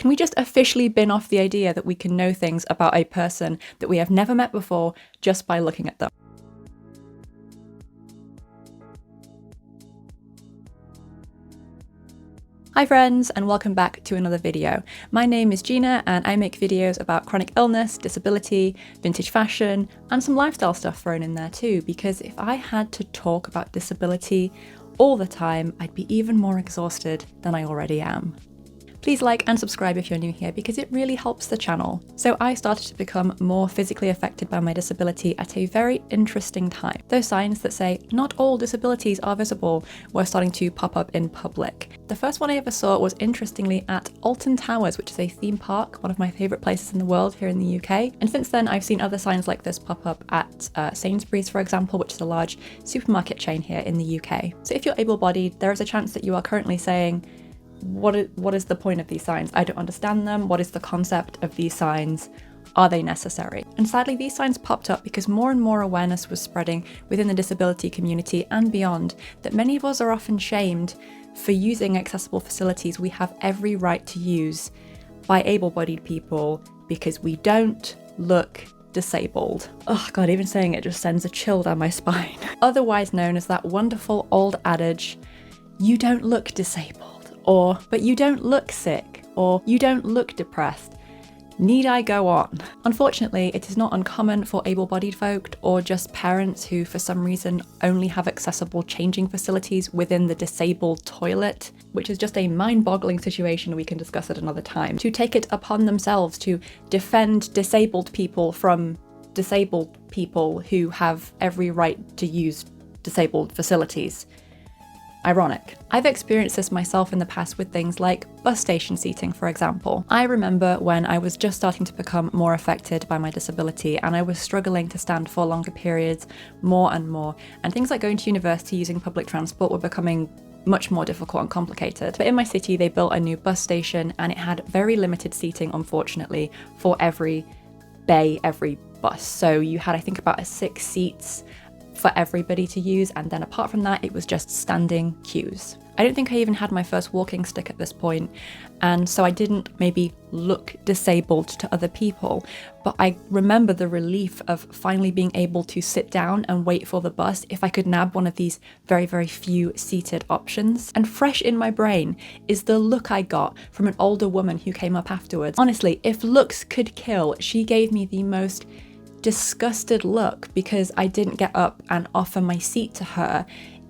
Can we just officially bin off the idea that we can know things about a person that we have never met before just by looking at them? Hi friends, and welcome back to another video. My name is Gina and I make videos about chronic illness, disability, vintage fashion, and some lifestyle stuff thrown in there too, because if I had to talk about disability all the time, I'd be even more exhausted than I already am. Please like and subscribe if you're new here because it really helps the channel. So I started to become more physically affected by my disability at a very interesting time. Those signs that say not all disabilities are visible were starting to pop up in public. The first one I ever saw was interestingly at Alton Towers, which is a theme park, one of my favourite places in the world here in the UK. And since then I've seen other signs like this pop up at Sainsbury's, for example, which is a large supermarket chain here in the UK. So if you're able-bodied, there is a chance that you are currently saying, what is the point of these signs? I don't understand them. What is the concept of these signs? Are they necessary? And sadly, these signs popped up because more and more awareness was spreading within the disability community and beyond that many of us are often shamed for using accessible facilities we have every right to use by able-bodied people because we don't look disabled. Oh god, even saying it just sends a chill down my spine. Otherwise known as that wonderful old adage, you don't look disabled. Or, but you don't look sick, or you don't look depressed. Need I go on? Unfortunately, it is not uncommon for able-bodied folk or just parents who for some reason only have accessible changing facilities within the disabled toilet, which is just a mind-boggling situation we can discuss at another time, to take it upon themselves to defend disabled people from disabled people who have every right to use disabled facilities. Ironic. I've experienced this myself in the past with things like bus station seating, for example. I remember when I was just starting to become more affected by my disability and I was struggling to stand for longer periods more and more, and things like going to university using public transport were becoming much more difficult and complicated. But in my city they built a new bus station and it had very limited seating, unfortunately, for every bay, every bus. So you had, I think, about 6 seats for everybody to use, and then apart from that it was just standing queues. I don't think I even had my first walking stick at this point, and so I didn't maybe look disabled to other people, but I remember the relief of finally being able to sit down and wait for the bus if I could nab one of these very, very few seated options. And fresh in my brain is the look I got from an older woman who came up afterwards. Honestly, if looks could kill, she gave me the most disgusted look because I didn't get up and offer my seat to her,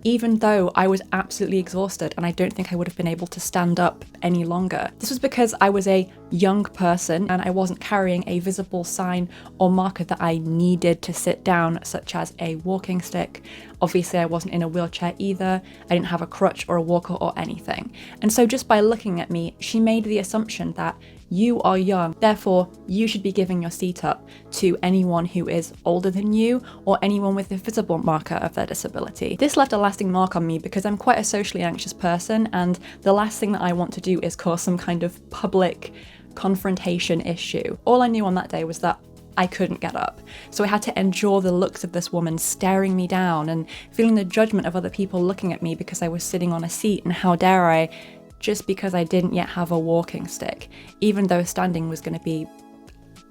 even though I was absolutely exhausted and I don't think I would have been able to stand up any longer. This was because I was a young person and I wasn't carrying a visible sign or marker that I needed to sit down, such as a walking stick. Obviously I wasn't in a wheelchair either, I didn't have a crutch or a walker or anything. And so just by looking at me, she made the assumption that you are young, therefore you should be giving your seat up to anyone who is older than you or anyone with a visible marker of their disability. This left a lasting mark on me because I'm quite a socially anxious person, and the last thing that I want to do is cause some kind of public confrontation issue. All I knew on that day was that I couldn't get up. So I had to endure the looks of this woman staring me down and feeling the judgment of other people looking at me because I was sitting on a seat, and how dare I, just because I didn't yet have a walking stick, even though standing was going to be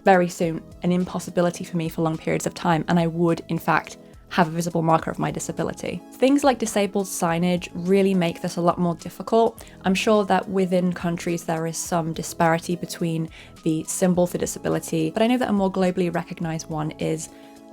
very soon an impossibility for me for long periods of time, and I would in fact have a visible marker of my disability. Things like disabled signage really make this a lot more difficult. I'm sure that within countries there is some disparity between the symbol for disability, but I know that a more globally recognised one is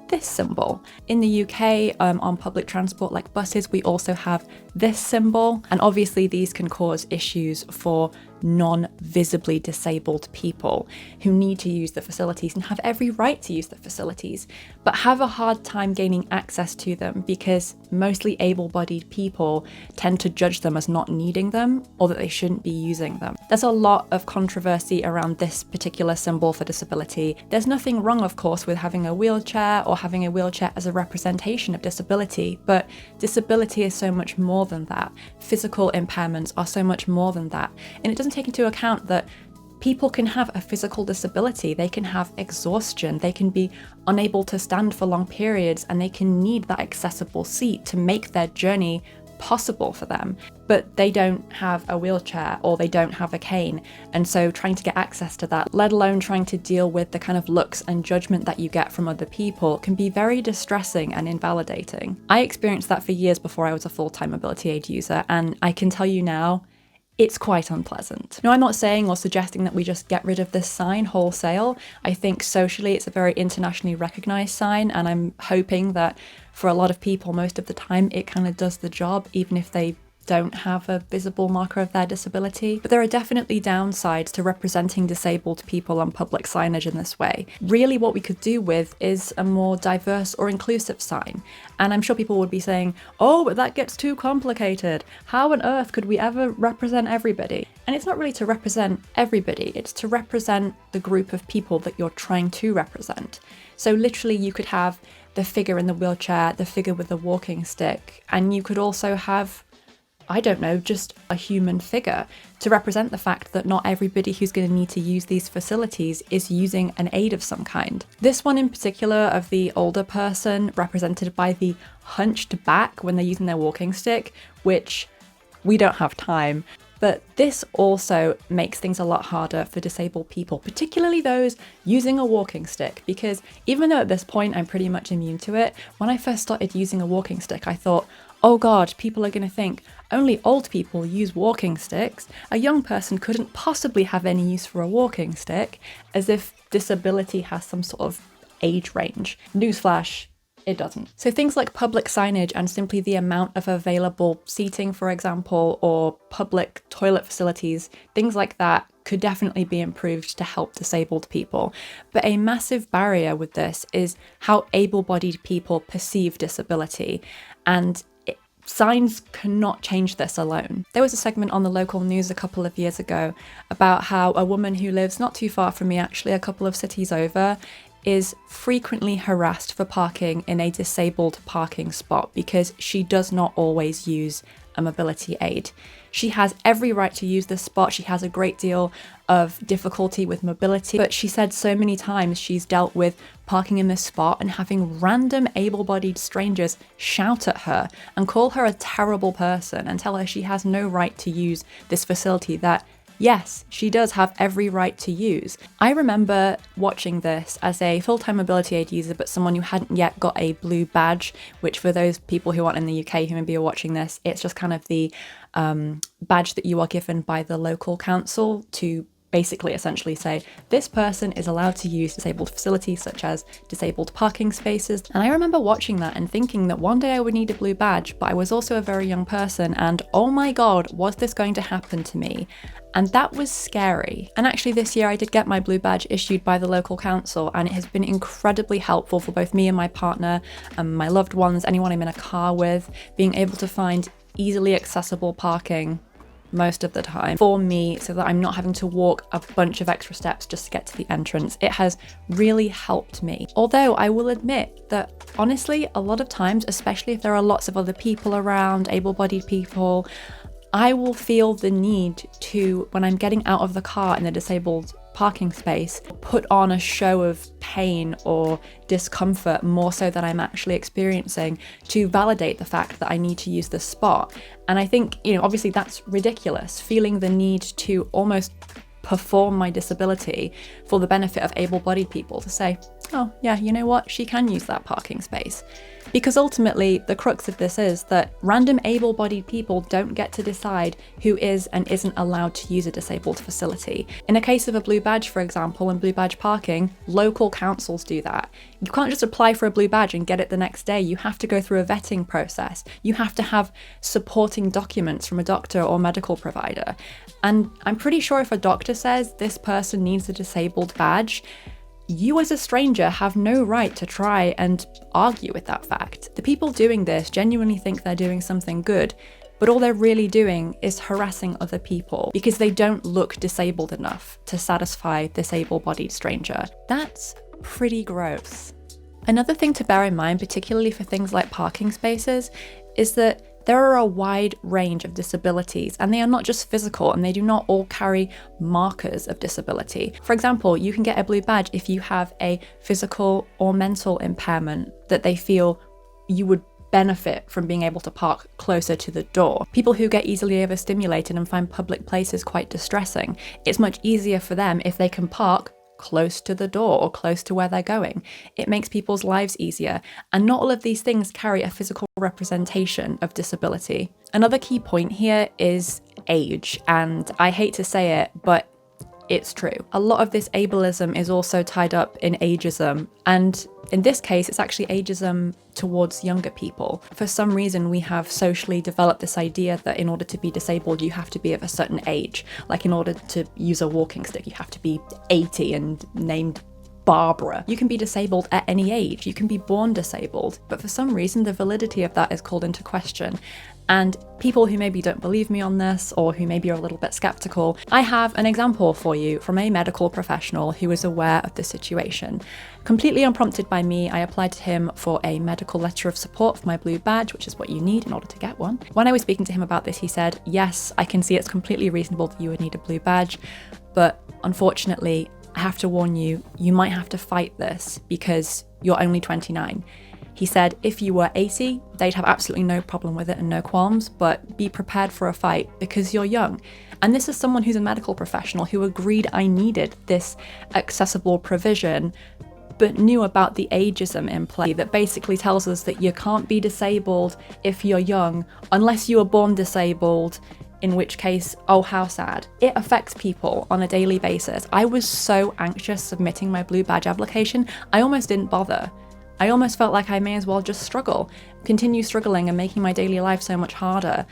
this symbol. In the UK, on public transport like buses, we also have this symbol, and obviously these can cause issues for non-visibly disabled people who need to use the facilities and have every right to use the facilities, but have a hard time gaining access to them because mostly able-bodied people tend to judge them as not needing them or that they shouldn't be using them. There's a lot of controversy around this particular symbol for disability. There's nothing wrong, of course, with having a wheelchair or having a wheelchair as a representation of disability, but disability is so much more than that. Physical impairments are so much more than that, and it doesn't take into account that people can have a physical disability, they can have exhaustion, they can be unable to stand for long periods, and they can need that accessible seat to make their journey possible for them, but they don't have a wheelchair or they don't have a cane. And so trying to get access to that, let alone trying to deal with the kind of looks and judgment that you get from other people, can be very distressing and invalidating. I experienced that for years before I was a full-time mobility aid user, and I can tell you now, it's quite unpleasant. Now, I'm not saying or suggesting that we just get rid of this sign wholesale. I think socially it's a very internationally recognized sign, and I'm hoping that for a lot of people, most of the time, it kind of does the job, even if they don't have a visible marker of their disability. But there are definitely downsides to representing disabled people on public signage in this way. Really what we could do with is a more diverse or inclusive sign. And I'm sure people would be saying, oh, but that gets too complicated. How on earth could we ever represent everybody? And it's not really to represent everybody, it's to represent the group of people that you're trying to represent. So literally you could have the figure in the wheelchair, the figure with the walking stick, and you could also have, I don't know, just a human figure to represent the fact that not everybody who's going to need to use these facilities is using an aid of some kind. This one in particular of the older person represented by the hunched back when they're using their walking stick, which we don't have time. But this also makes things a lot harder for disabled people, particularly those using a walking stick, because even though at this point I'm pretty much immune to it, when I first started using a walking stick, I thought, oh God, people are going to think only old people use walking sticks. A young person couldn't possibly have any use for a walking stick, as if disability has some sort of age range. Newsflash, it doesn't. So things like public signage and simply the amount of available seating, for example, or public toilet facilities, things like that could definitely be improved to help disabled people. But a massive barrier with this is how able-bodied people perceive disability, and signs cannot change this alone. There was a segment on the local news a couple of years ago about how a woman who lives not too far from me, actually a couple of cities over, is frequently harassed for parking in a disabled parking spot because she does not always use a mobility aid. She has every right to use this spot. She has a great deal of difficulty with mobility, but she said so many times she's dealt with parking in this spot and having random able-bodied strangers shout at her and call her a terrible person and tell her she has no right to use this facility that, yes, she does have every right to use. I remember watching this as a full-time mobility aid user, but someone who hadn't yet got a blue badge, which for those people who aren't in the UK who maybe are watching this, it's just kind of the badge that you are given by the local council to basically essentially say this person is allowed to use disabled facilities such as disabled parking spaces. And I remember watching that and thinking that one day I would need a blue badge, but I was also a very young person and oh my God, was this going to happen to me? And that was scary. And actually this year I did get my blue badge issued by the local council, and it has been incredibly helpful for both me and my partner and my loved ones, anyone I'm in a car with, being able to find easily accessible parking most of the time for me so that I'm not having to walk a bunch of extra steps just to get to the entrance. It has really helped me. Although I will admit that honestly, a lot of times, especially if there are lots of other people around, able-bodied people, I will feel the need to, when I'm getting out of the car in the disabled parking space, put on a show of pain or discomfort more so than I'm actually experiencing to validate the fact that I need to use this spot. And I think, obviously that's ridiculous, feeling the need to almost perform my disability for the benefit of able-bodied people to say, oh yeah, you know what, she can use that parking space. Because ultimately, the crux of this is that random able-bodied people don't get to decide who is and isn't allowed to use a disabled facility. In a case of a blue badge, for example, and blue badge parking, local councils do that. You can't just apply for a blue badge and get it the next day. You have to go through a vetting process. You have to have supporting documents from a doctor or medical provider. And I'm pretty sure if a doctor says this person needs a disabled badge, you as a stranger have no right to try and argue with that fact. The people doing this genuinely think they're doing something good, but all they're really doing is harassing other people because they don't look disabled enough to satisfy this able-bodied stranger. That's pretty gross. Another thing to bear in mind, particularly for things like parking spaces, is that there are a wide range of disabilities, and they are not just physical, and they do not all carry markers of disability. For example, you can get a blue badge if you have a physical or mental impairment that they feel you would benefit from being able to park closer to the door. People who get easily overstimulated and find public places quite distressing, it's much easier for them if they can park close to the door or close to where they're going. It makes people's lives easier, and not all of these things carry a physical representation of disability. Another key point here is age, and I hate to say it, but it's true. A lot of this ableism is also tied up in ageism, and in this case, it's actually ageism towards younger people. For some reason, we have socially developed this idea that in order to be disabled, you have to be of a certain age. Like in order to use a walking stick, you have to be 80 and named Barbara. You can be disabled at any age. You can be born disabled. But for some reason, the validity of that is called into question. And people who maybe don't believe me on this, or who maybe are a little bit skeptical, I have an example for you from a medical professional who is aware of the situation. Completely unprompted by me, I applied to him for a medical letter of support for my blue badge, which is what you need in order to get one. When I was speaking to him about this, he said, yes, I can see it's completely reasonable that you would need a blue badge, but unfortunately, I have to warn you, you might have to fight this because you're only 29. He said if you were 80, they'd have absolutely no problem with it and no qualms, but be prepared for a fight because you're young. And this is someone who's a medical professional who agreed I needed this accessible provision, but knew about the ageism in play that basically tells us that you can't be disabled if you're young unless you were born disabled, in which case, oh, how sad. It affects people on a daily basis. I was so anxious submitting my blue badge application, I almost didn't bother. I almost felt like I may as well just continue struggling and making my daily life so much harder.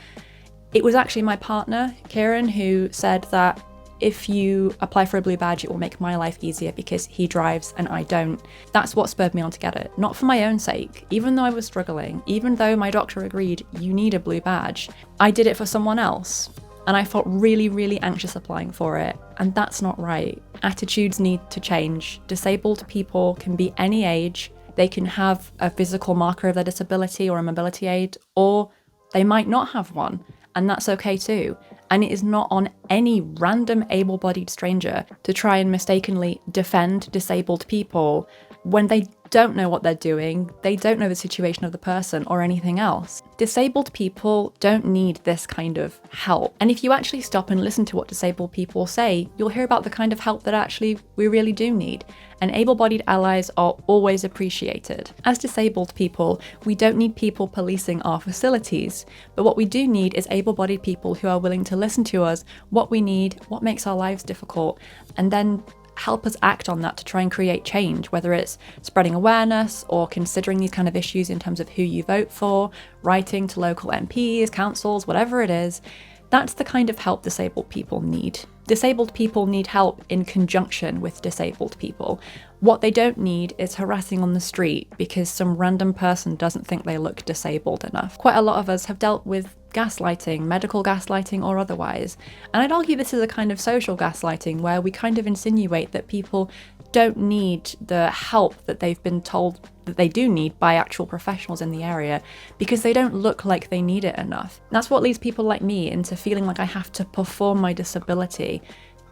It was actually my partner, Kieran, who said that if you apply for a blue badge, it will make my life easier because he drives and I don't. That's what spurred me on to get it. Not for my own sake, even though I was struggling, even though my doctor agreed you need a blue badge, I did it for someone else. And I felt really, really anxious applying for it. And that's not right. Attitudes need to change. Disabled people can be any age. They can have a physical marker of their disability or a mobility aid, or they might not have one, and that's okay too. And it is not on any random able-bodied stranger to try and mistakenly defend disabled people when they don't know what they're doing, they don't know the situation of the person or anything else. Disabled people don't need this kind of help. And if you actually stop and listen to what disabled people say, you'll hear about the kind of help that actually we really do need. And able-bodied allies are always appreciated. As disabled people, we don't need people policing our facilities, but what we do need is able-bodied people who are willing to listen to us, what we need, what makes our lives difficult, and then help us act on that to try and create change, whether it's spreading awareness or considering these kind of issues in terms of who you vote for, writing to local MPs, councils, whatever it is. That's the kind of help disabled people need. Disabled people need help in conjunction with disabled people. What they don't need is harassing on the street because some random person doesn't think they look disabled enough. Quite a lot of us have dealt with gaslighting, medical gaslighting or otherwise. And I'd argue this is a kind of social gaslighting where we kind of insinuate that people don't need the help that they've been told that they do need by actual professionals in the area because they don't look like they need it enough. That's what leads people like me into feeling like I have to perform my disability.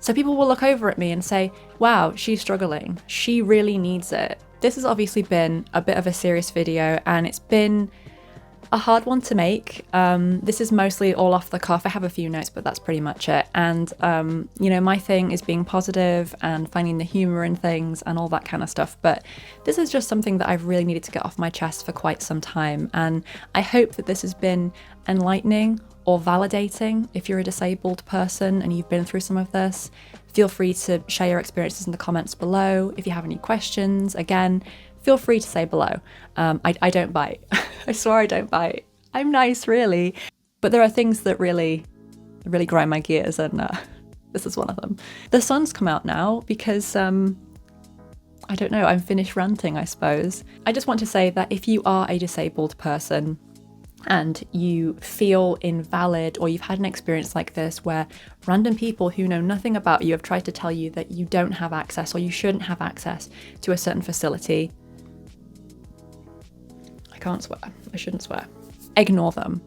So people will look over at me and say, wow, she's struggling. She really needs it. This has obviously been a bit of a serious video and it's been a hard one to make. This is mostly all off the cuff. I have a few notes, but that's pretty much it. And, you know, my thing is being positive and finding the humor in things and all that kind of stuff. But this is just something that I've really needed to get off my chest for quite some time. And I hope that this has been enlightening or validating. If you're a disabled person and you've been through some of this, feel free to share your experiences in the comments below. If you have any questions, again, feel free to say below. I don't bite. I swear I don't bite. I'm nice, really. But there are things that really grind my gears, and this is one of them. The sun's come out now because, I don't know, I'm finished ranting, I suppose. I just want to say that if you are a disabled person and you feel invalid or you've had an experience like this where random people who know nothing about you have tried to tell you that you don't have access or you shouldn't have access to a certain facility, I can't swear. I shouldn't swear. Ignore them.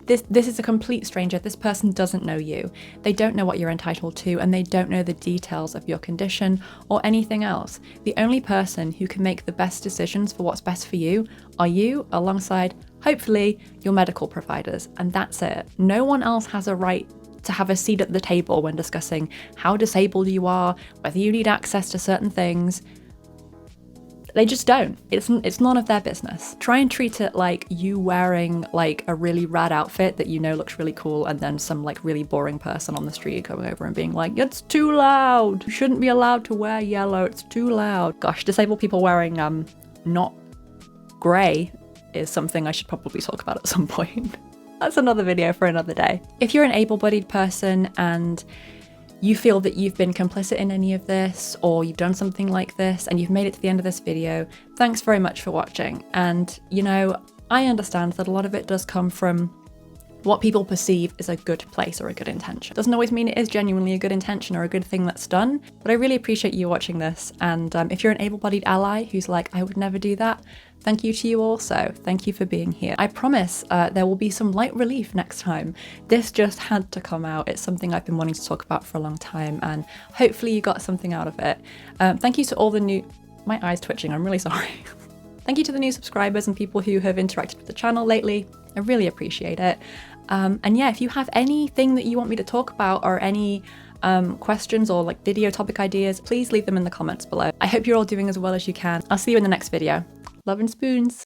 This is a complete stranger. This person doesn't know you. They don't know what you're entitled to, and they don't know the details of your condition or anything else. The only person who can make the best decisions for what's best for you are you alongside hopefully your medical providers, and that's it. No one else has a right to have a seat at the table when discussing how disabled you are, whether you need access to certain things. They just don't. It's none of their business. Try and treat it like you wearing like a really rad outfit that you know looks really cool, and then some like really boring person on the street coming over and being like, it's too loud. You shouldn't be allowed to wear yellow. It's too loud. Gosh, disabled people wearing not grey is something I should probably talk about at some point. That's another video for another day. If you're an able-bodied person and you feel that you've been complicit in any of this, or you've done something like this and you've made it to the end of this video, thanks very much for watching. And you know, I understand that a lot of it does come from what people perceive as a good place or a good intention. Doesn't always mean it is genuinely a good intention or a good thing that's done, but I really appreciate you watching this. And if you're an able-bodied ally who's like, I would never do that, thank you to you also. Thank you for being here. I promise there will be some light relief next time. This just had to come out. It's something I've been wanting to talk about for a long time, and hopefully you got something out of it. Thank you to all the new... My eye's twitching, I'm really sorry. Thank you to the new subscribers and people who have interacted with the channel lately. I really appreciate it. And yeah, if you have anything that you want me to talk about, or any questions or like video topic ideas, please leave them in the comments below. I hope you're all doing as well as you can. I'll see you in the next video. Love and spoons.